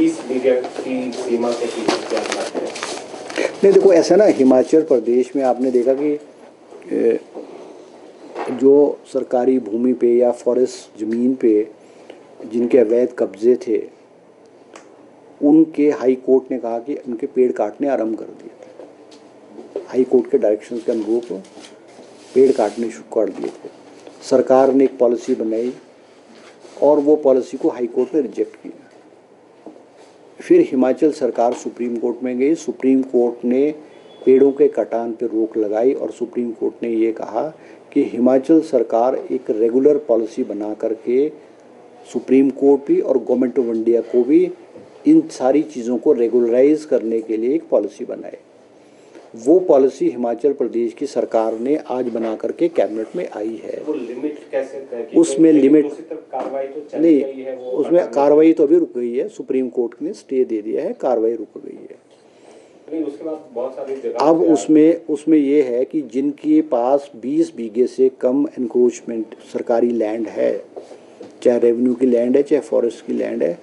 20 बीघे की सीमा के पीछे क्या बात है? नहीं देखो, ऐसा ना, हिमाचल प्रदेश में आपने देखा कि जो सरकारी भूमि पे या फॉरेस्ट ज़मीन पे जिनके अवैध कब्जे थे, उनके हाई कोर्ट ने कहा कि उनके पेड़ काटने आरंभ कर दिए थे। हाई कोर्ट के डायरेक्शंस के अनुरूप पेड़ काटने शुरू कर दिए थे। सरकार ने एक पॉलिसी बनाई और वो पॉलिसी को हाई कोर्ट ने रिजेक्ट किया। फिर हिमाचल सरकार सुप्रीम कोर्ट में गई। सुप्रीम कोर्ट ने पेड़ों के कटान पर रोक लगाई और सुप्रीम कोर्ट ने ये कहा कि हिमाचल सरकार एक रेगुलर पॉलिसी बना करके सुप्रीम कोर्ट भी और गवर्नमेंट ऑफ इंडिया को भी इन सारी चीज़ों को रेगुलराइज करने के लिए एक पॉलिसी बनाए। वो पॉलिसी हिमाचल प्रदेश की सरकार ने आज बना करके कैबिनेट में आई है। वो लिमिट कैसे तय की? उसमें लिमिट कार्रवाई तो चल नहीं, गई है, वो उसमें कार्रवाई तो अभी रुक गई है। सुप्रीम कोर्ट ने स्टे दे दिया है, कार्रवाई रुक गई है। नहीं, उसके बाद बहुत सारी जगह अब उसमें ये है कि जिनके पास 20 बीघे से कम एनक्रोचमेंट सरकारी लैंड है, चाहे रेवेन्यू की लैंड है चाहे फॉरेस्ट की लैंड है,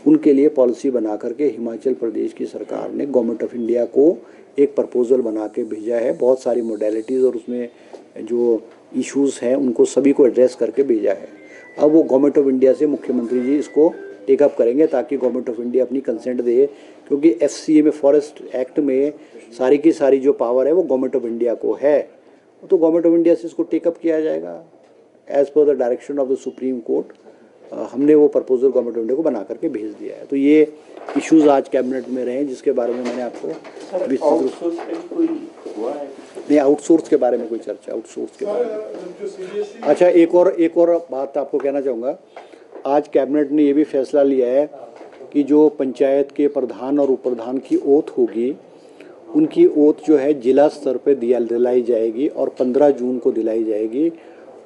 उनके लिए पॉलिसी बना करके हिमाचल प्रदेश की सरकार ने गवर्नमेंट ऑफ इंडिया को एक प्रपोजल बना के भेजा है। बहुत सारी मोडेलिटीज़ और उसमें जो इश्यूज़ हैं उनको सभी को एड्रेस करके भेजा है। अब वो गवर्नमेंट ऑफ इंडिया से मुख्यमंत्री जी इसको टेकअप करेंगे ताकि गवर्नमेंट ऑफ इंडिया अपनी कंसेंट दे, क्योंकि FCA में, फॉरेस्ट एक्ट में सारी की सारी जो पावर है वो गवर्नमेंट ऑफ इंडिया को है। तो गवर्नमेंट ऑफ इंडिया से इसको टेकअप किया जाएगा as per the direction of the supreme court. हमने वो प्रपोजल गवर्नमेंट ऑफ इंडिया को बना करके भेज दिया है। तो ये इश्यूज़ आज कैबिनेट में रहे जिसके बारे में मैंने आपको नहीं, आउटसोर्स के बारे में कोई चर्चा, आउटसोर्स के बारे में। अच्छा, एक और बात आपको कहना चाहूँगा। आज कैबिनेट ने ये भी फैसला लिया है कि जो पंचायत के प्रधान और उप प्रधान की ओथ होगी, उनकी ओथ जो है जिला स्तर पे दिलाई जाएगी और 15 जून को दिलाई जाएगी।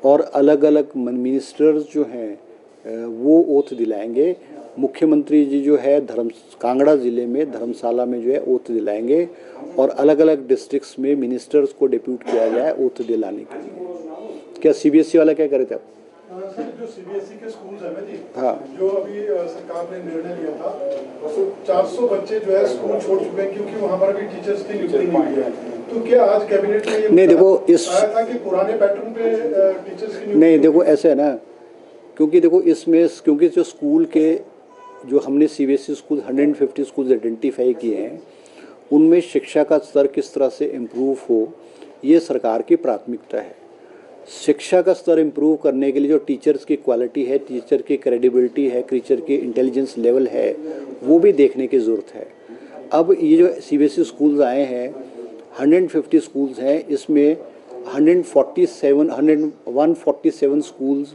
और अलग अलग मिनिस्टर्स जो हैं वो ओथ दिलाएंगे। मुख्यमंत्री जी जो है कांगड़ा ज़िले में धर्मशाला में जो है ओथ दिलाएंगे और अलग अलग डिस्ट्रिक्ट्स में मिनिस्टर्स को डिप्यूट किया जाए ओथ दिलाने के लिए। क्या CBSE वाला क्या करे थे आप? सर, जो CBSE के स्कूल्स हैं ना जी, हाँ, जो अभी सरकार ने निर्णय लिया था, तो 400 बच्चे जो है स्कूल छोड़ चुके हैं क्योंकि वहाँ पर भी टीचर्स की नियुक्ति नहीं हुई है। तो क्या आज कैबिनेट में ये नहीं देखो, इस आया था कि पुराने पैटर्न पे टीचर्स की नियुक्ति? नहीं देखो, ऐसे है ना, क्योंकि देखो इसमें, क्योंकि जो स्कूल के जो हमने CBSE स्कूल 150 स्कूल आइडेंटिफाई किए हैं, उनमें शिक्षा का स्तर किस तरह से इम्प्रूव हो, ये सरकार की प्राथमिकता है। शिक्षा का स्तर इम्प्रूव करने के लिए जो टीचर्स की क्वालिटी है, टीचर की क्रेडिबिलिटी है, टीचर की इंटेलिजेंस लेवल है, वो भी देखने की ज़रूरत है। अब ये जो CBSE स्कूल्स आए हैं, 150 स्कूल्स हैं, इसमें 147 स्कूल्स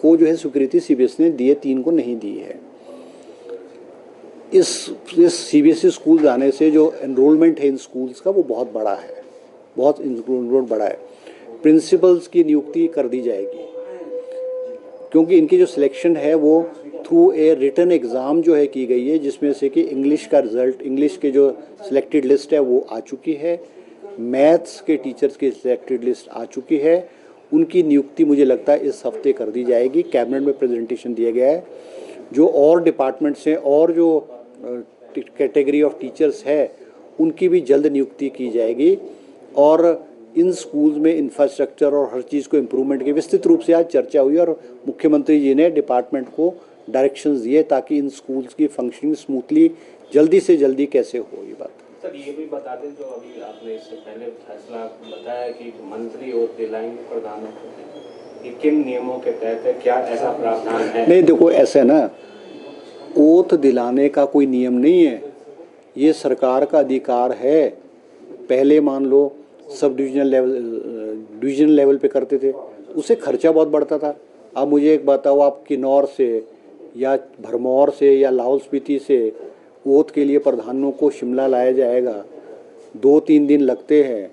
को जो है स्वीकृति CBSE ने दी है, 3 को नहीं दी है। इस CBSE स्कूल आने से जो एनरोलमेंट है इन स्कूल्स का वो बहुत बड़ा है, बहुत एनरोलमेंट बड़ा है। प्रिंसिपल्स की नियुक्ति कर दी जाएगी क्योंकि इनकी जो सिलेक्शन है वो थ्रू ए रिटन एग्ज़ाम जो है की गई है, जिसमें से कि इंग्लिश का रिज़ल्ट, इंग्लिश के जो सिलेक्टेड लिस्ट है वो आ चुकी है, मैथ्स के टीचर्स की सिलेक्टेड लिस्ट आ चुकी है। उनकी नियुक्ति मुझे लगता है इस हफ्ते कर दी जाएगी। कैबिनेट में प्रेजेंटेशन दिया गया है। जो और डिपार्टमेंट्स हैं और जो कैटेगरी ऑफ टीचर्स है उनकी भी जल्द नियुक्ति की जाएगी और इन स्कूल्स में इंफ्रास्ट्रक्चर और हर चीज़ को इम्प्रूवमेंट की विस्तृत रूप से आज चर्चा हुई और मुख्यमंत्री जी ने डिपार्टमेंट को डायरेक्शंस दिए ताकि इन स्कूल्स की फंक्शनिंग स्मूथली जल्दी से जल्दी कैसे हो। ये बात सर, ये भी बता दें जो अभी आपने इससे पहले फैसला बताया कि मंत्री ओथ दिलाएंगे प्रधानों को, ये किन नियमों के तहत है, क्या ऐसा प्रावधान है? नहीं देखो, ऐसा है ना, ओथ दिलाने का कोई नियम नहीं है, ये सरकार का अधिकार है। पहले मान लो सब डिवीजनल लेवल पे करते थे, उससे खर्चा बहुत बढ़ता था। अब मुझे एक बताओ, आप किन्नौर से या भरमौर से या लाहौल स्पीति से ओथ के लिए प्रधानों को शिमला लाया जाएगा, 2-3 दिन लगते हैं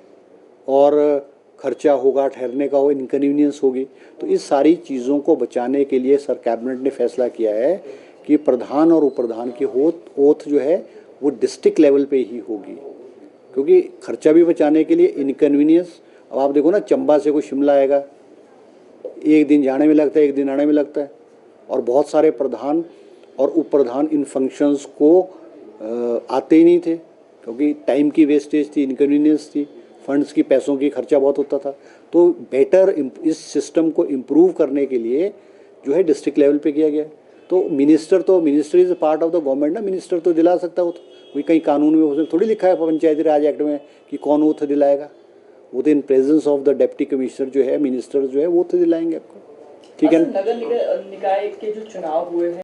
और खर्चा होगा, ठहरने का हो, इनकन्वीनियंस होगी। तो इस सारी चीज़ों को बचाने के लिए सर कैबिनेट ने फैसला किया है कि प्रधान और उप प्रधान की ओथ जो है वो डिस्ट्रिक्ट लेवल पे ही होगी, क्योंकि खर्चा भी बचाने के लिए, इनकन्वीनियंस। अब आप देखो ना, चंबा से कोई शिमला आएगा, 1 दिन जाने में लगता है, 1 दिन आने में लगता है, और बहुत सारे प्रधान और उप प्रधान इन फंक्शंस को आते ही नहीं थे, क्योंकि टाइम की वेस्टेज थी, इनकन्वीनियंस थी, फंड्स की, पैसों की खर्चा बहुत होता था। तो बेटर इस सिस्टम को इम्प्रूव करने के लिए जो है डिस्ट्रिक्ट लेवल पे किया गया। तो minister is a part of the government ना, मिनिस्टर तो दिला सकता है। वो तो कोई कहीं कानून में उसने थोड़ी लिखा है पंचायती राज एक्ट में कि कौन ओथ दिलाएगा। वो तो in presence of the deputy commissioner जो है, मिनिस्टर जो है, वो तो दिलाएंगे आपको। ठीक है ना। नगर निकाय के जो चुनाव हुए हैं